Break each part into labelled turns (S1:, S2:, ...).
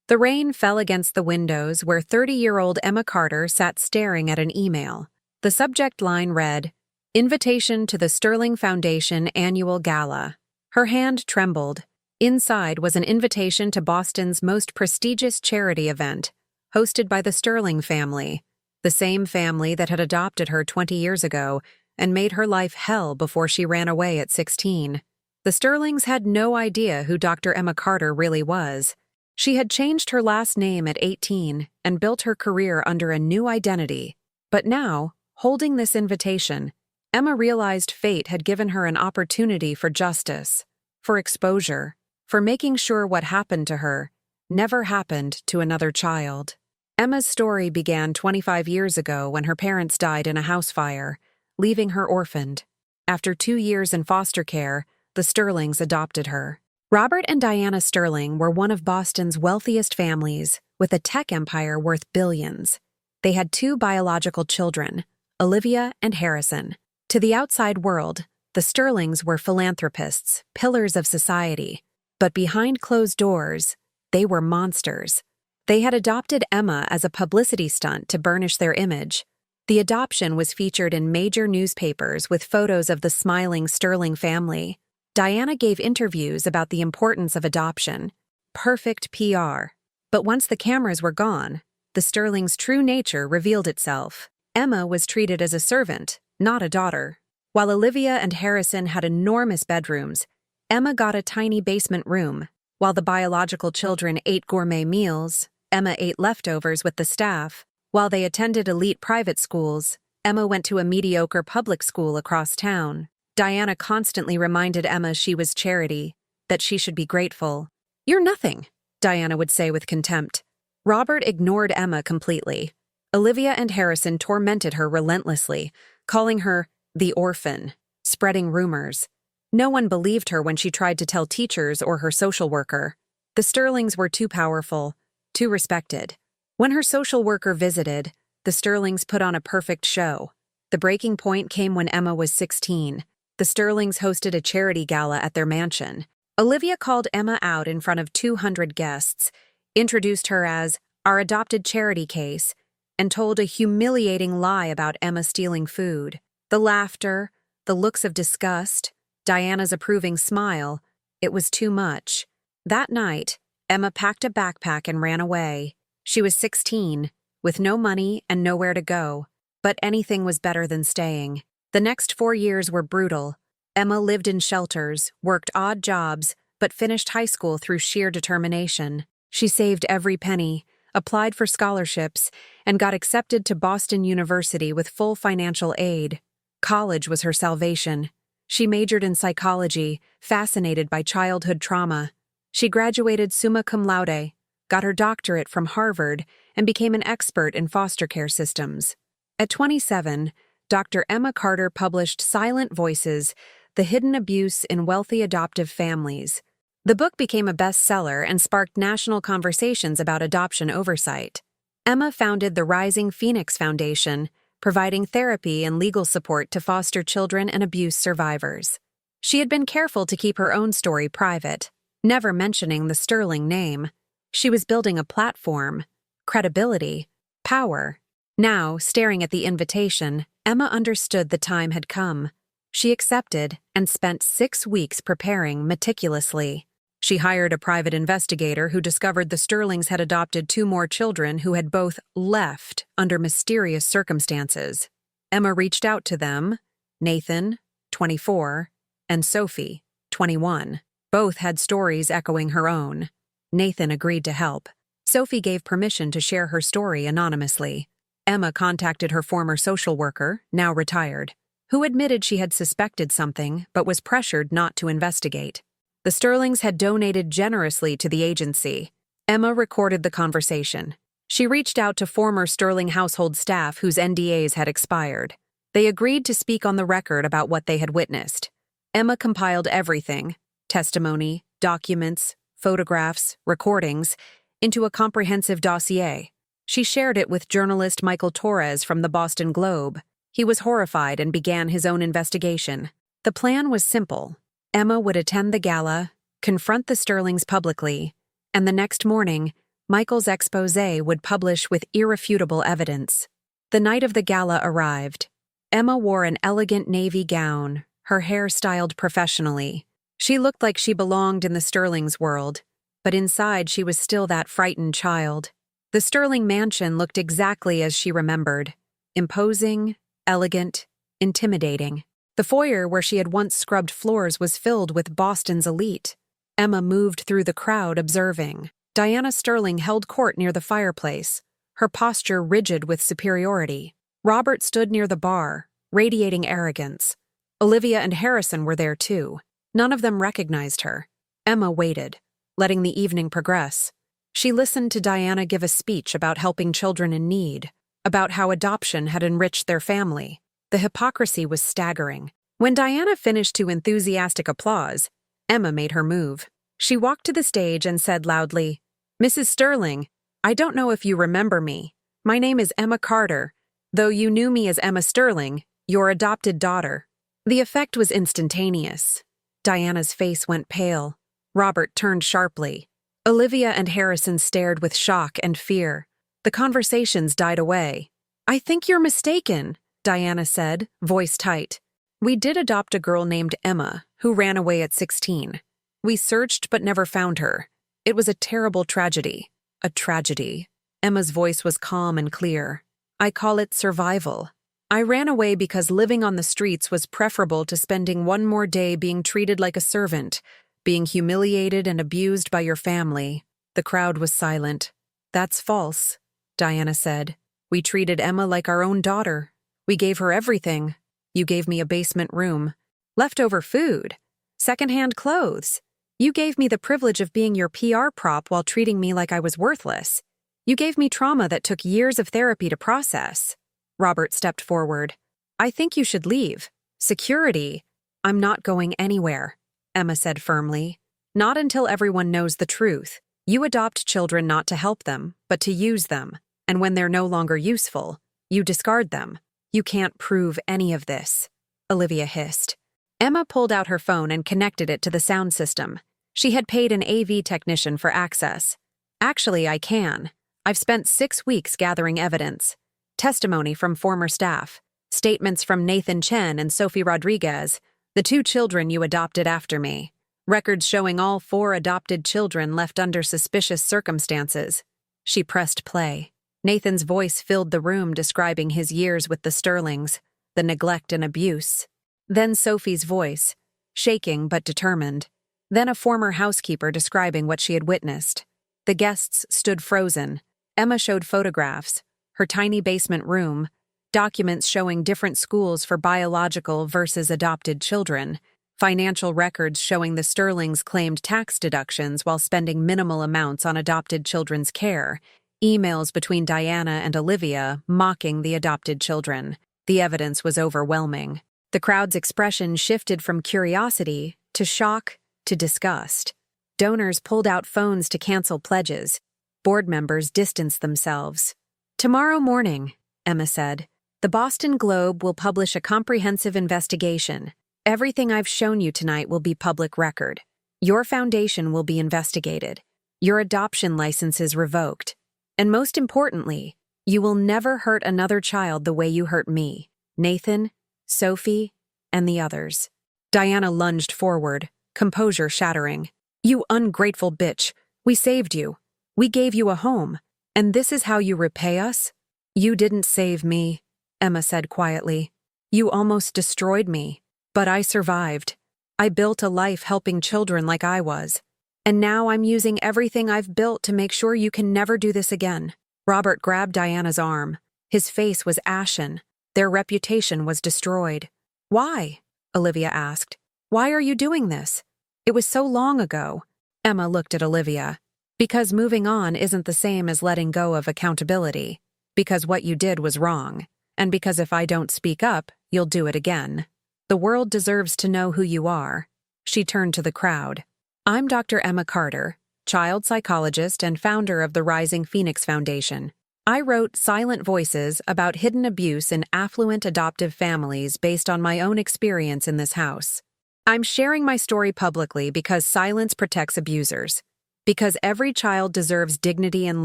S1: The rain fell against the windows where 30-year-old Emma Carter sat staring at an email. The subject line read, "Invitation to the Sterling Foundation Annual Gala." Her hand trembled. Inside was an invitation to Boston's most prestigious charity event, hosted by the Sterling family, the same family that had adopted her 20 years ago and made her life hell before she ran away at 16. The Sterlings had no idea who Dr. Emma Carter really was. She had changed her last name at 18 and built her career under a new identity. But now, holding this invitation, Emma realized fate had given her an opportunity for justice, for exposure, for making sure what happened to her never happened to another child. Emma's story began 25 years ago when her parents died in a house fire, leaving her orphaned. After 2 years in foster care, the Sterlings adopted her. Robert and Diana Sterling were one of Boston's wealthiest families, with a tech empire worth billions. They had 2 biological children, Olivia and Harrison. To the outside world, the Sterlings were philanthropists, pillars of society. But behind closed doors, they were monsters. They had adopted Emma as a publicity stunt to burnish their image. The adoption was featured in major newspapers with photos of the smiling Sterling family. Diana gave interviews about the importance of adoption. Perfect PR. But once the cameras were gone, the Sterlings' true nature revealed itself. Emma was treated as a servant, not a daughter. While Olivia and Harrison had enormous bedrooms, Emma got a tiny basement room. While the biological children ate gourmet meals, Emma ate leftovers with the staff. While they attended elite private schools, Emma went to a mediocre public school across town. Diana constantly reminded Emma she was charity, that she should be grateful. "You're nothing," Diana would say with contempt. Robert ignored Emma completely. Olivia and Harrison tormented her relentlessly, calling her the orphan, spreading rumors. No one believed her when she tried to tell teachers or her social worker. The Sterlings were too powerful, too respected. When her social worker visited, the Sterlings put on a perfect show. The breaking point came when Emma was 16. The Sterlings hosted a charity gala at their mansion. Olivia called Emma out in front of 200 guests, introduced her as our adopted charity case, and told a humiliating lie about Emma stealing food. The laughter, the looks of disgust, Diana's approving smile, it was too much. That night, Emma packed a backpack and ran away. She was 16, with no money and nowhere to go, but anything was better than staying. The next 4 years were brutal. Emma lived in shelters, worked odd jobs, but finished high school through sheer determination. She saved every penny, applied for scholarships, and got accepted to Boston University with full financial aid. College was her salvation. She majored in psychology, fascinated by childhood trauma. She graduated summa cum laude, got her doctorate from Harvard, and became an expert in foster care systems. At 27, Dr. Emma Carter published Silent Voices: The Hidden Abuse in Wealthy Adoptive Families. The book became a bestseller and sparked national conversations about adoption oversight. Emma founded the Rising Phoenix Foundation, providing therapy and legal support to foster children and abuse survivors. She had been careful to keep her own story private, never mentioning the Sterling name. She was building a platform, credibility, power. Now, staring at the invitation, Emma understood the time had come. She accepted and spent 6 weeks preparing meticulously. She hired a private investigator who discovered the Sterlings had adopted 2 more children who had both left under mysterious circumstances. Emma reached out to them, Nathan, 24, and Sophie, 21. Both had stories echoing her own. Nathan agreed to help. Sophie gave permission to share her story anonymously. Emma contacted her former social worker, now retired, who admitted she had suspected something but was pressured not to investigate. The Sterlings had donated generously to the agency. Emma recorded the conversation. She reached out to former Sterling household staff whose NDAs had expired. They agreed to speak on the record about what they had witnessed. Emma compiled everything: testimony, documents, photographs, recordings, into a comprehensive dossier. She shared it with journalist Michael Torres from the Boston Globe. He was horrified and began his own investigation. The plan was simple. Emma would attend the gala, confront the Sterlings publicly, and the next morning, Michael's exposé would publish with irrefutable evidence. The night of the gala arrived. Emma wore an elegant navy gown, her hair styled professionally. She looked like she belonged in the Sterling's world, but inside she was still that frightened child. The Sterling mansion looked exactly as she remembered: imposing, elegant, intimidating. The foyer where she had once scrubbed floors was filled with Boston's elite. Emma moved through the crowd, observing. Diana Sterling held court near the fireplace, her posture rigid with superiority. Robert stood near the bar, radiating arrogance. Olivia and Harrison were there too. None of them recognized her. Emma waited, letting the evening progress. She listened to Diana give a speech about helping children in need, about how adoption had enriched their family. The hypocrisy was staggering. When Diana finished to enthusiastic applause, Emma made her move. She walked to the stage and said loudly, "Mrs. Sterling, I don't know if you remember me. My name is Emma Carter, though you knew me as Emma Sterling, your adopted daughter." The effect was instantaneous. Diana's face went pale. Robert turned sharply. Olivia and Harrison stared with shock and fear. The conversations died away. "I think you're mistaken," Diana said, voice tight. "We did adopt a girl named Emma, who ran away at 16. We searched but never found her. It was a terrible tragedy." "A tragedy." Emma's voice was calm and clear. "I call it survival. I ran away because living on the streets was preferable to spending one more day being treated like a servant, being humiliated and abused by your family." The crowd was silent. "That's false," Diana said. "We treated Emma like our own daughter. We gave her everything. You gave me a basement room, leftover food, secondhand clothes. You gave me the privilege of being your PR prop while treating me like I was worthless. You gave me trauma that took years of therapy to process." Robert stepped forward. "I think you should leave. Security." "I'm not going anywhere," Emma said firmly. "Not until everyone knows the truth. You adopt children not to help them, but to use them. And when they're no longer useful, you discard them. You can't prove any of this," Olivia hissed. Emma pulled out her phone and connected it to the sound system. She had paid an AV technician for access. "Actually, I can. I've spent 6 weeks gathering evidence. Testimony from former staff, statements from Nathan Chen and Sophie Rodriguez, the 2 children you adopted after me. Records showing all 4 adopted children left under suspicious circumstances." She pressed play. Nathan's voice filled the room describing his years with the Sterlings, the neglect and abuse. Then Sophie's voice, shaking but determined. Then a former housekeeper describing what she had witnessed. The guests stood frozen. Emma showed photographs, her tiny basement room, documents showing different schools for biological versus adopted children, financial records showing the Sterlings claimed tax deductions while spending minimal amounts on adopted children's care, emails between Diana and Olivia mocking the adopted children. The evidence was overwhelming. The crowd's expression shifted from curiosity to shock to disgust. Donors pulled out phones to cancel pledges. Board members distanced themselves. "Tomorrow morning," Emma said, "the Boston Globe will publish a comprehensive investigation. Everything I've shown you tonight will be public record. Your foundation will be investigated. Your adoption licenses revoked. And most importantly, you will never hurt another child the way you hurt me, Nathan, Sophie, and the others." Diana lunged forward, composure shattering. "You ungrateful bitch. We saved you. We gave you a home. And this is how you repay us?" "You didn't save me," Emma said quietly. "You almost destroyed me. But I survived. I built a life helping children like I was. And now I'm using everything I've built to make sure you can never do this again." Robert grabbed Diana's arm. His face was ashen. Their reputation was destroyed. "Why?" Olivia asked. "Why are you doing this? It was so long ago." Emma looked at Olivia. "Because moving on isn't the same as letting go of accountability. Because what you did was wrong. And because if I don't speak up, you'll do it again. The world deserves to know who you are." She turned to the crowd. "I'm Dr. Emma Carter, child psychologist and founder of the Rising Phoenix Foundation. I wrote Silent Voices about hidden abuse in affluent adoptive families based on my own experience in this house. I'm sharing my story publicly because silence protects abusers. Because every child deserves dignity and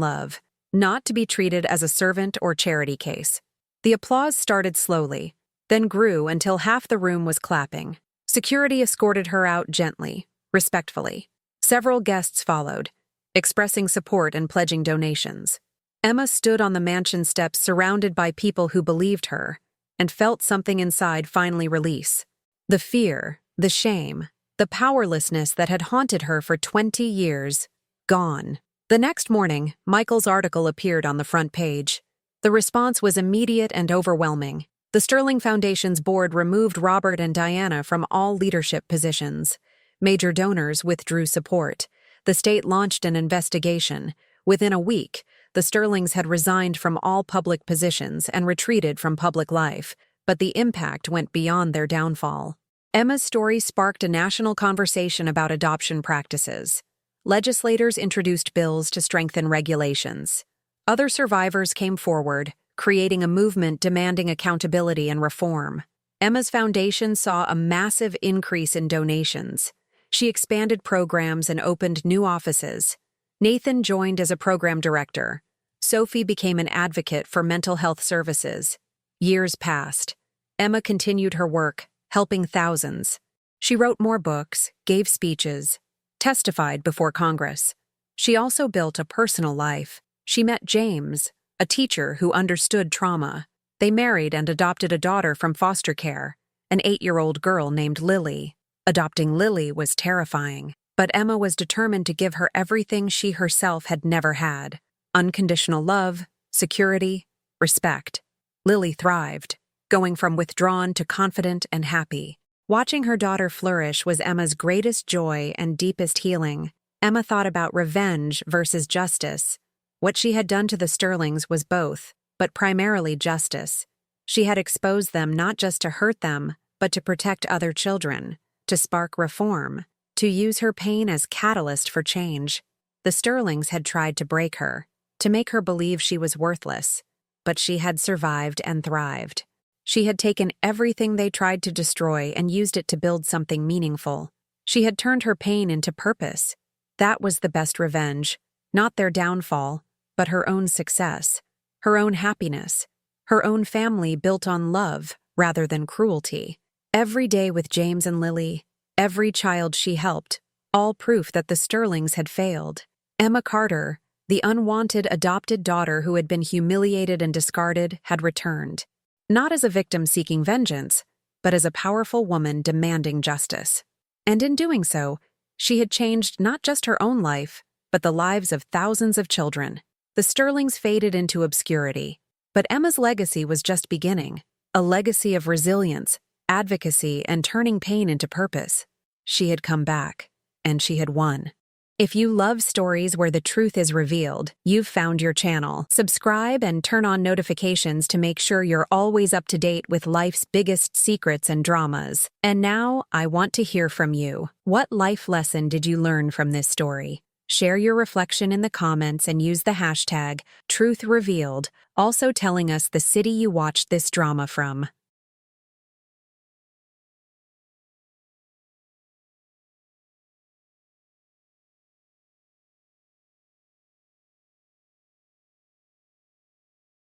S1: love, not to be treated as a servant or charity case. The applause started slowly, then grew until half the room was clapping. Security escorted her out gently, respectfully. Several guests followed, expressing support and pledging donations. Emma stood on the mansion steps surrounded by people who believed her, and felt something inside finally release. The fear, the shame, the powerlessness that had haunted her for 20 years, gone. The next morning, Michael's article appeared on the front page. The response was immediate and overwhelming. The Sterling Foundation's board removed Robert and Diana from all leadership positions. Major donors withdrew support. The state launched an investigation. Within a week, the Sterlings had resigned from all public positions and retreated from public life, but the impact went beyond their downfall. Emma's story sparked a national conversation about adoption practices. Legislators introduced bills to strengthen regulations. Other survivors came forward, creating a movement demanding accountability and reform. Emma's foundation saw a massive increase in donations. She expanded programs and opened new offices. Nathan joined as a program director. Sophie became an advocate for mental health services. Years passed. Emma continued her work, helping thousands. She wrote more books, gave speeches, testified before Congress. She also built a personal life. She met James, a teacher who understood trauma. They married and adopted a daughter from foster care, an 8-year-old girl named Lily. Adopting Lily was terrifying, but Emma was determined to give her everything she herself had never had: unconditional love, security, respect. Lily thrived, going from withdrawn to confident and happy. Watching her daughter flourish was Emma's greatest joy and deepest healing. Emma thought about revenge versus justice. What she had done to the Sterlings was both, but primarily justice. She had exposed them not just to hurt them, but to protect other children, to spark reform, to use her pain as catalyst for change. The Sterlings had tried to break her, to make her believe she was worthless, but she had survived and thrived. She had taken everything they tried to destroy and used it to build something meaningful. She had turned her pain into purpose. That was the best revenge, not their downfall, but her own success, her own happiness, her own family built on love rather than cruelty. Every day with James and Lily, every child she helped, all proof that the Sterlings had failed. Emma Carter, the unwanted adopted daughter who had been humiliated and discarded, had returned. Not as a victim seeking vengeance, but as a powerful woman demanding justice. And in doing so, she had changed not just her own life, but the lives of thousands of children. The Sterlings faded into obscurity, but Emma's legacy was just beginning, a legacy of resilience, advocacy, and turning pain into purpose. She had come back, and she had won. If you love stories where the truth is revealed, you've found your channel. Subscribe and turn on notifications to make sure you're always up to date with life's biggest secrets and dramas. And now, I want to hear from you. What life lesson did you learn from this story? Share your reflection in the comments and use the hashtag #TruthRevealed, also telling us the city you watched this drama from.